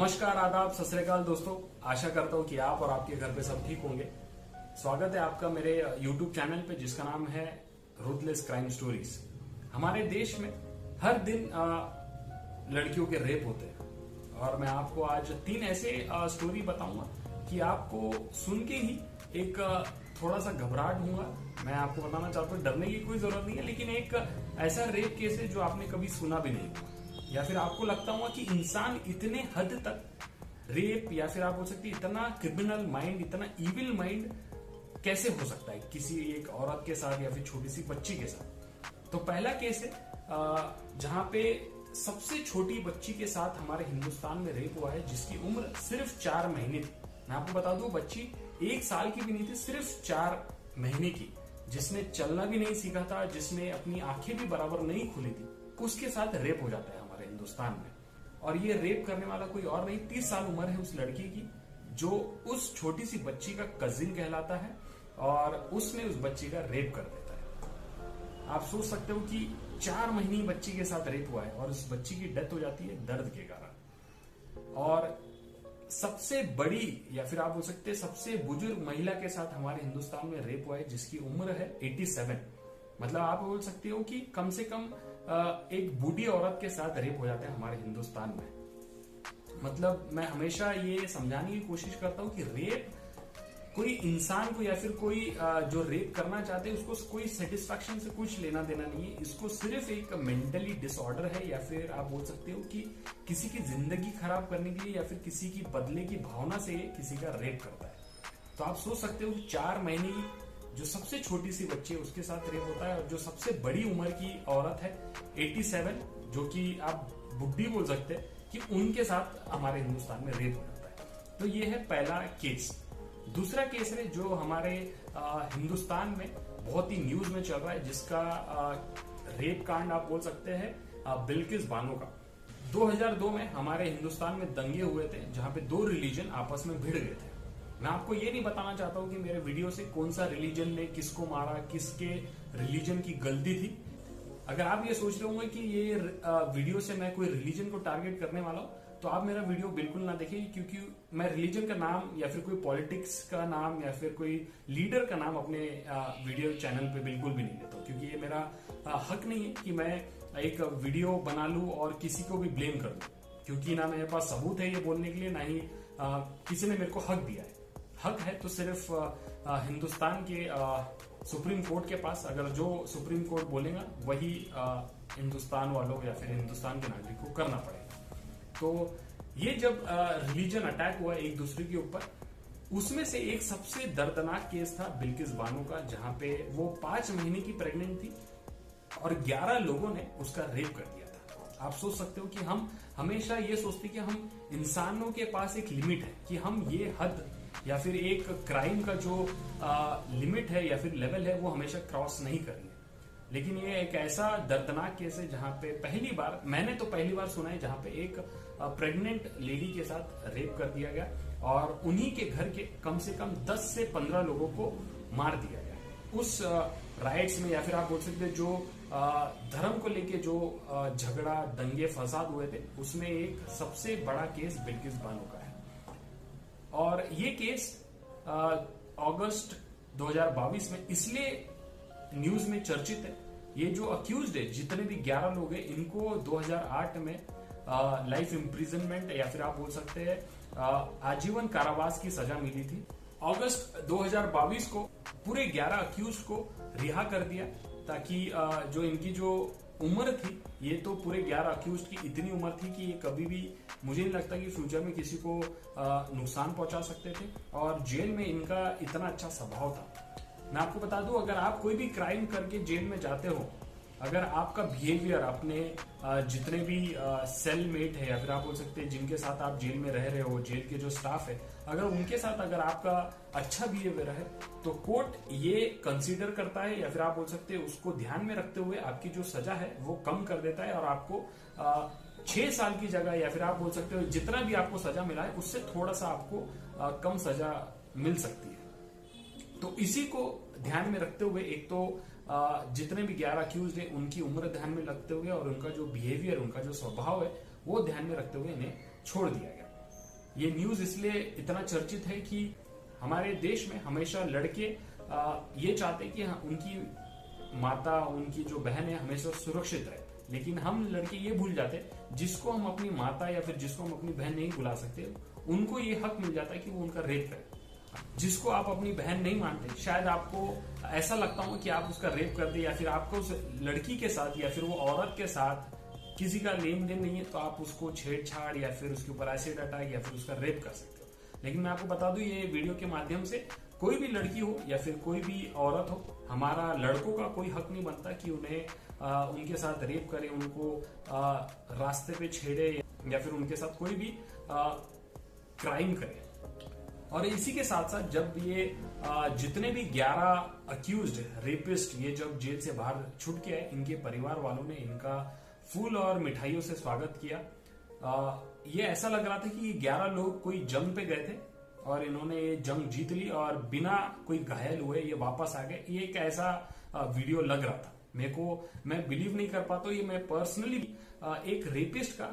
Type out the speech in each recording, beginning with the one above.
नमस्कार, आदाब, सत श्री अकाल दोस्तों। आशा करता हूँ कि आप और आपके घर पे सब ठीक होंगे। स्वागत है आपका मेरे YouTube चैनल पे जिसका नाम है रूथलेस क्राइम स्टोरीज। हमारे देश में हर दिन लड़कियों के रेप होते हैं और मैं आपको आज 3 ऐसे स्टोरी बताऊंगा कि आपको सुन के ही एक थोड़ा सा घबराहट होगा। मैं आपको बताना चाहता हूँ, डरने की कोई जरूरत नहीं है, लेकिन एक ऐसा रेप केस है जो आपने कभी सुना भी नहीं होगा, या फिर आपको लगता होगा कि इंसान इतने हद तक रेप या फिर आप बोल सकते हैं इतना क्रिमिनल माइंड, इतना इविल माइंड कैसे हो सकता है किसी एक औरत के साथ या फिर छोटी सी बच्ची के साथ। तो पहला केस है जहां पे सबसे छोटी बच्ची के साथ हमारे हिंदुस्तान में रेप हुआ है, जिसकी उम्र सिर्फ 4 महीने थी। मैं आपको बता दूं, बच्ची 1 साल की भी नहीं थी, सिर्फ 4 महीने की, जिसने चलना भी नहीं सीखा था, जिसने अपनी आंखें भी बराबर नहीं खुली थी, उसके साथ रेप हो जाता है हमारे हिंदुस्तान में। और ये रेप करने वाला कोई और नहीं, 30 साल उम्र है उस लड़की की, जो उस छोटी सी बच्ची का कजिन कहलाता है, और उसने उस बच्ची का रेप कर देता है। आप सोच सकते हो कि 4 महीने बच्ची के साथ रेप हुआ है और उस बच्ची की डेथ हो जाती है दर्द के कारण। और सबसे बड़ी या फिर आप बोल सकते हैं सबसे बुजुर्ग महिला के साथ हमारे हिंदुस्तान में रेप हुआ है, जिसकी उम्र है 87। मतलब आप बोल सकते हो कि कम से कम एक बूढ़ी औरत के साथ रेप हो जाते हैं हमारे हिंदुस्तान में। मतलब मैं हमेशा ये समझाने की कोशिश करता हूं कि रेप कोई इंसान को या फिर कोई जो रेप करना चाहते हैं उसको कोई सेटिस्फैक्शन से कुछ लेना देना नहीं है। इसको सिर्फ एक मेंटली डिसऑर्डर है, या फिर आप बोल सकते हो कि किसी की जिंदगी खराब करने के लिए या फिर किसी की बदले की भावना से किसी का रेप करता है। तो आप सोच सकते हो 4 महीने जो सबसे छोटी सी बच्ची है उसके साथ रेप होता है, और जो सबसे बड़ी उम्र की औरत है 87, जो कि आप बुढ़ी बोल सकते हैं, कि उनके साथ हमारे हिंदुस्तान में रेप हो जाता है। तो ये है पहला केस। दूसरा केस है जो हमारे हिंदुस्तान में बहुत ही न्यूज में चल रहा है, जिसका रेप कांड आप बोल सकते हैं बिल्किस बानो का। 2002 में हमारे हिंदुस्तान में दंगे हुए थे जहां पे 2 रिलीजन आपस में भिड़ गए थे। मैं आपको ये नहीं बताना चाहता हूं कि मेरे वीडियो से कौन सा रिलीजन ने किसको मारा, किसके रिलीजन की गलती थी। अगर आप ये सोच रहे होंगे कि ये वीडियो से मैं कोई रिलीजन को टारगेट करने वाला हूं, तो आप मेरा वीडियो बिल्कुल ना देखिए, क्योंकि मैं रिलीजन का नाम या फिर कोई पॉलिटिक्स का नाम या फिर कोई लीडर का नाम अपने वीडियो चैनल पे बिल्कुल भी नहीं लेता हूं, क्योंकि ये मेरा हक नहीं है कि मैं एक वीडियो बना लूं और किसी को भी ब्लेम कर दूं, क्योंकि ना मेरे पास सबूत है ये बोलने के लिए, ना ही किसी ने मेरे को हक दिया है। हक है तो सिर्फ हिंदुस्तान के सुप्रीम कोर्ट के पास, अगर जो सुप्रीम कोर्ट बोलेगा वही हिंदुस्तान वालों या फिर हिंदुस्तान के नागरिक को करना पड़ेगा। तो ये जब रिलीजन अटैक हुआ एक दूसरे के ऊपर, उसमें से एक सबसे दर्दनाक केस था बिल्किस बानो का, जहां पे वो 5 महीने की प्रेग्नेंट थी और 11 लोगों ने उसका रेप कर दिया था। आप सोच सकते हो कि हम हमेशा ये सोचते कि हम इंसानों के पास एक लिमिट है कि हम ये हद या फिर एक क्राइम का जो लिमिट है या फिर लेवल है वो हमेशा क्रॉस नहीं करेंगे। लेकिन ये एक ऐसा दर्दनाक केस है जहां पे मैंने तो पहली बार सुना है जहां पे एक प्रेग्नेंट लेडी के साथ रेप कर दिया गया और उन्हीं के घर के कम से कम 10 से 15 लोगों को मार दिया गया उस राइट्स में, या फिर आप बोल सकते हैं जो धर्म को लेके जो झगड़ा दंगे फसाद हुए थे, उसमें एक सबसे बड़ा केस बिल्किस बानो का है। और ये केस अगस्त 2022 में इसलिए न्यूज में चर्चित है। ये जो अक्यूज्ड है, जितने भी 11 लोग हैं, इनको 2008 में लाइफ इम्प्रिजनमेंट या फिर आप बोल सकते हैं आजीवन कारावास की सजा मिली थी। अगस्त 2022 को पूरे 11 अक्यूज को रिहा कर दिया, ताकि जो इनकी जो उम्र थी, ये तो पूरे 11 अक्यूज की इतनी उम्र थी कि ये कभी भी, मुझे नहीं लगता कि फ्यूचर में किसी को नुकसान पहुंचा सकते थे, और जेल में इनका इतना अच्छा स्वभाव था। मैं आपको बता दूं, अगर आप कोई भी क्राइम करके जेल में जाते हो, अगर आपका बिहेवियर अपने जितने भी सेलमेट है या फिर आप बोल सकते हैं जिनके साथ आप जेल में रह रहे हो, जेल के जो स्टाफ है, अगर उनके साथ अगर आपका अच्छा बिहेवियर है, तो कोर्ट ये कंसीडर करता है या फिर आप बोल सकते हैं उसको ध्यान में रखते हुए आपकी जो सजा है वो कम कर देता है, और आपको 6 साल की जगह या फिर आप बोल सकते हो जितना भी आपको सजा मिला है उससे थोड़ा सा आपको कम सजा मिल सकती है। तो इसी को ध्यान में रखते हुए एक तो जितने भी 11 अक्यूज्ड है उनकी उम्र ध्यान में रखते हुए और उनका जो बिहेवियर, उनका जो स्वभाव है वो ध्यान में रखते हुए इन्हें छोड़ दिया गया। ये न्यूज इसलिए इतना चर्चित है कि हमारे देश में हमेशा लड़के ये चाहते हैं कि उनकी माता, उनकी जो बहन है हमेशा सुरक्षित रहे, लेकिन हम लड़के ये भूल जाते हैं जिसको हम अपनी माता या फिर जिसको हम अपनी बहन नहीं बुला सकते, उनको ये हक मिल जाता है कि वो उनका रेप करे। जिसको आप अपनी बहन नहीं मानते, शायद आपको ऐसा लगता हो कि आप उसका रेप कर दे, या फिर आपको उस लड़की के साथ या फिर वो औरत के साथ किसी का लेन देन नहीं है तो आप उसको छेड़छाड़ या फिर उसके ऊपर एसिड अटैक या फिर उसका रेप कर सकते हो। लेकिन मैं आपको बता दूं, ये वीडियो के माध्यम से कोई भी लड़की हो या फिर कोई भी औरत हो, हमारा लड़कों का कोई हक नहीं बनता कि उन्हें उनके साथ रेप करे, उनको रास्ते पे छेड़े या फिर उनके साथ कोई भी क्राइम करे। और इसी के साथ साथ जब ये जितने भी 11 अक्यूज्ड रेपिस्ट ये जब जेल से बाहर छूट के आए, इनके परिवार वालों ने इनका फूल और मिठाइयों से स्वागत किया। ये ऐसा लग रहा था कि ये 11 लोग कोई जंग पे गए थे और इन्होंने ये जंग जीत ली और बिना कोई घायल हुए ये वापस आ गए। ये एक ऐसा वीडियो लग रहा था मेरे को, मैं बिलीव नहीं कर पाता ये मैं पर्सनली एक रेपिस्ट का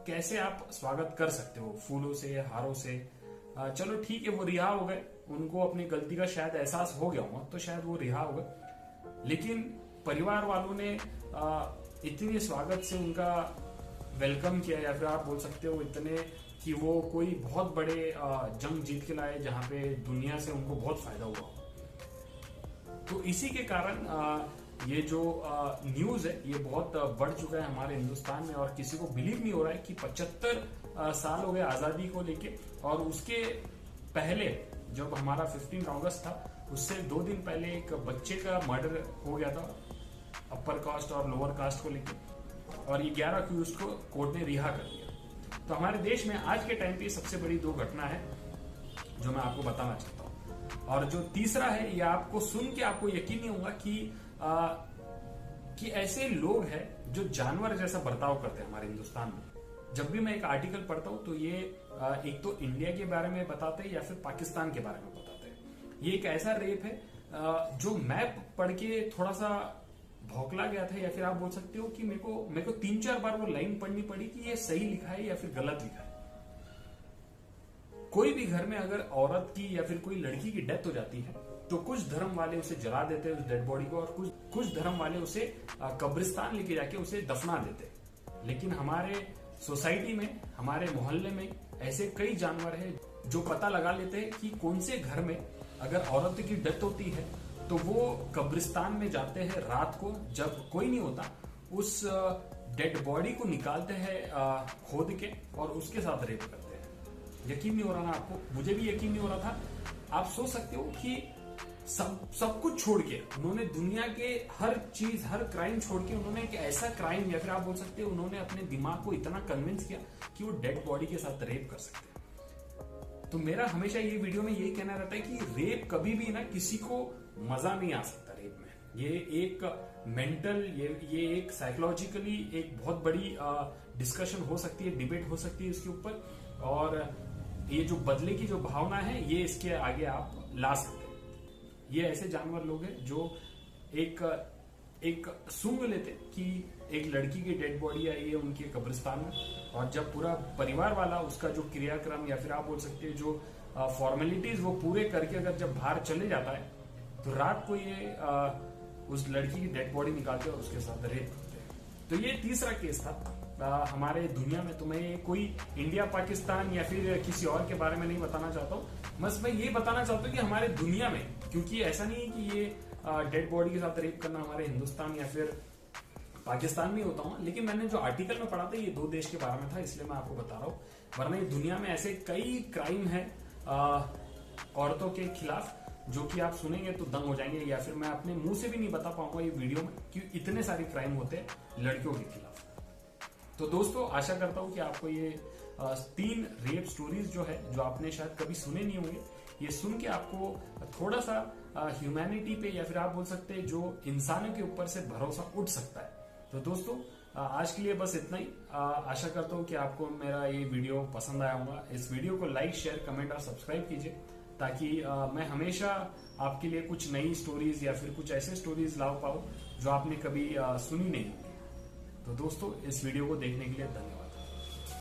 कैसे आप स्वागत कर सकते हो फूलों से, हारों से। चलो ठीक है, वो रिहा हो गए, उनको अपनी गलती का शायद एहसास हो गया होगा तो शायद वो रिहा हो गए, लेकिन परिवार वालों ने इतने स्वागत से उनका वेलकम किया, या फिर आप बोल सकते हो इतने कि वो कोई बहुत बड़े जंग जीत के लाए जहां पे दुनिया से उनको बहुत फायदा हुआ। तो इसी के कारण ये जो न्यूज है ये बहुत बढ़ चुका है हमारे हिंदुस्तान में, और किसी को बिलीव नहीं हो रहा है कि 75 साल हो गए आजादी को लेके, और उसके पहले जब हमारा 15 अगस्त था उससे 2 दिन पहले एक बच्चे का मर्डर हो गया था अपर कास्ट और लोअर कास्ट को लेके, और ये 11 अक्यूज को कोर्ट ने रिहा कर दिया। तो हमारे देश में आज के टाइम पे सबसे बड़ी 2 घटना है जो मैं आपको बताना चाहता हूँ। और जो तीसरा है, ये आपको सुन के आपको यकीन नहीं होगा कि ऐसे लोग हैं जो जानवर जैसा बर्ताव करते हैं हमारे हिंदुस्तान में। जब भी मैं एक आर्टिकल पढ़ता हूं तो ये एक तो इंडिया के बारे में बताते हैं या फिर पाकिस्तान के बारे में बताते हैं। ये एक ऐसा रेप है जो मैं पढ़ के थोड़ा सा भौकला गया था, या फिर आप बोल सकते हो कि मेरे को 3-4 बार वो लाइन पढ़नी पड़ी कि ये सही लिखा है या फिर गलत लिखा है। कोई भी घर में अगर औरत की या फिर कोई लड़की की डेथ हो जाती है तो कुछ धर्म वाले उसे जला देते हैं उस डेड बॉडी को, और कुछ धर्म वाले उसे कब्रिस्तान लेके जाके उसे दफना देते हैं। लेकिन हमारे सोसाइटी में, हमारे मोहल्ले में ऐसे कई जानवर हैं जो पता लगा लेते हैं कि कौन से घर में अगर औरत की डेथ होती है तो वो कब्रिस्तान में जाते हैं रात को, जब कोई नहीं होता, उस डेड बॉडी को निकालते हैं खोद के और उसके साथ रेप करते हैं। यकीन नहीं हो रहा ना आपको? मुझे भी यकीन नहीं हो रहा था। आप सोच सकते हो कि सब कुछ छोड़ के उन्होंने दुनिया के हर चीज, हर क्राइम छोड़ के उन्होंने एक ऐसा क्राइम, या फिर आप बोल सकते हो उन्होंने अपने दिमाग को इतना कन्विंस किया कि वो डेड बॉडी के साथ रेप कर सकते हैं। तो मेरा हमेशा ये वीडियो में यही कहना रहता है कि रेप कभी भी ना किसी को मजा नहीं आ सकता रेप में। ये एक मेंटल, ये एक साइकोलॉजिकली एक बहुत बड़ी डिस्कशन हो सकती है, डिबेट हो सकती है इसके ऊपर, और ये जो बदले की जो भावना है ये इसके आगे आप ला सकते हैं। ये ऐसे जानवर लोग हैं जो एक सूंघ लेते कि एक लड़की की डेड बॉडी आई है उनके कब्रिस्तान में, और जब पूरा परिवार वाला उसका जो क्रियाक्रम या फिर आप बोल सकते हैं जो फॉर्मेलिटीज वो पूरे करके अगर जब बाहर चले जाता है तो रात को ये उस लड़की की डेड बॉडी निकालते और उसके साथ रेप करते हैं। तो ये तीसरा केस था हमारे दुनिया में। तो मैं कोई इंडिया, पाकिस्तान या फिर किसी और के बारे में नहीं बताना चाहता हूँ, बस मैं ये बताना चाहता हूँ कि हमारे दुनिया में, क्योंकि ऐसा नहीं है कि ये डेड बॉडी के साथ रेप करना हमारे हिंदुस्तान या फिर पाकिस्तान में होता हूँ, लेकिन मैंने जो आर्टिकल में पढ़ा था ये 2 देश के बारे में था, इसलिए मैं आपको बता रहा हूँ। वरना दुनिया में ऐसे कई क्राइम है औरतों के खिलाफ जो कि आप सुनेंगे तो दंग हो जाएंगे, या फिर मैं अपने मुंह से भी नहीं बता पाऊंगा ये वीडियो में कि इतने सारे क्राइम होते हैं लड़कियों के खिलाफ। तो दोस्तों, आशा करता हूं कि आपको ये 3 रेप स्टोरीज जो है, जो आपने शायद कभी सुने नहीं होंगे, ये सुन के आपको थोड़ा सा ह्यूमैनिटी पे या फिर आप बोल सकते हैं जो इंसानों के ऊपर से भरोसा उठ सकता है। तो दोस्तों, आज के लिए बस इतना ही। आशा करता हूँ कि आपको मेरा ये वीडियो पसंद आया होगा। इस वीडियो को लाइक, शेयर, कमेंट और सब्सक्राइब कीजिए, ताकि मैं हमेशा आपके लिए कुछ नई स्टोरीज या फिर कुछ ऐसे स्टोरीज ला पाऊँ जो आपने कभी सुनी नहीं होगी। तो दोस्तों, इस वीडियो को देखने के लिए धन्यवाद।